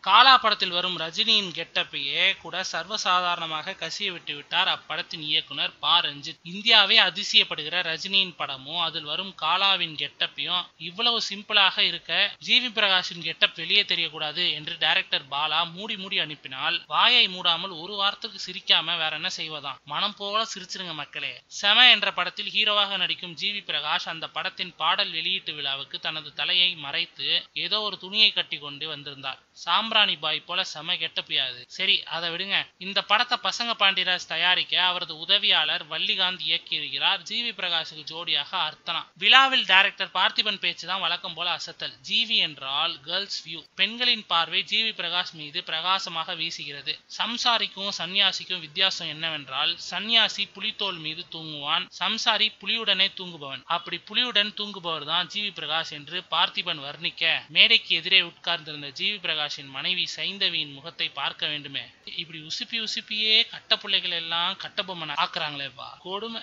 காலா படத்தில் வரும் ரஜினியின் கெட்டப்பையே கூட சர்வசாதாரணமாக கசிய விட்டு விட்டார் அப்படத்தின் இயக்குனர் ப. ரஞ்சித். இந்தியாவே அதிசயப்படுகிற ரஜினியின் படமும் அதில் வரும் காலாவின் கெட்டப்பையும் இவ்வளவு சிம்பிளாக இருக்க ஜிவி பிரகாஷின் கெட்டப் வெளியே தெரியக்கூடாது என்று டைரக்டர் பாலா மூடி மூடி அனுப்பினால் வாயை மூடாமல் ஒரு வாரத்துக்கு சிரிக்காம வேற என்ன செய்வதாம். மனம் போல சிரிச்சிருங்க மக்களே. செம என்ற படத்தில் ஹீரோவாக நடிக்கும் ஜிவி பிரகாஷ் அந்த படத்தின் பாடல் வெளியீட்டு விழாவுக்கு தனது தலையை மறைத்து ஏதோ ஒரு துணியை கட்டி கொண்டு வந்திருந்தார். சாம்பிராணி பாய் போல செம கெட்டப்பியாது. சரி, அதை விடுங்க. இந்த படத்தை பசங்க பாண்டியராஜ் தயாரிக்க அவரது உதவியாளர் வள்ளிகாந்த் இயக்கியிருக்கிறார். ஜிவி பிரகாஷுக்கு ஜோடியாக அர்த்தனா. விழாவில் டைரக்டர் பார்த்திபன் பேச்சுதான் வழக்கம் போல அசத்தல். ஜிவி என்றால் கேர்ள்ஸ் வியூ. பெண்களின் பார்வை ஜிவி பிரகாஷ் மீது பிரகாசமாக வீசுகிறது. சம்சாரிக்கும் சன்னியாசிக்கும் வித்தியாசம் என்னவென்றால் சன்னியாசி புலித்தோல் மீது தூங்குவான், சம்சாரி புலியுடனே தூங்குபவன். அப்படி புலியுடன் தூங்குபவர் தான் ஜிவி பிரகாஷ் என்று பார்த்திபன் வர்ணிக்க மேடைக்கு எதிரே உட்கார்ந்திருந்த ஜிவி பிரகாஷின் மனைவி சைந்தவியின் முகத்தை பார்க்க வேண்டுமே. இப்படி உசுப்பியே கட்ட பிள்ளைகள் எல்லாம் கட்டபொம்மன் ஆக்குறாங்களேப்பா, கொடுமை.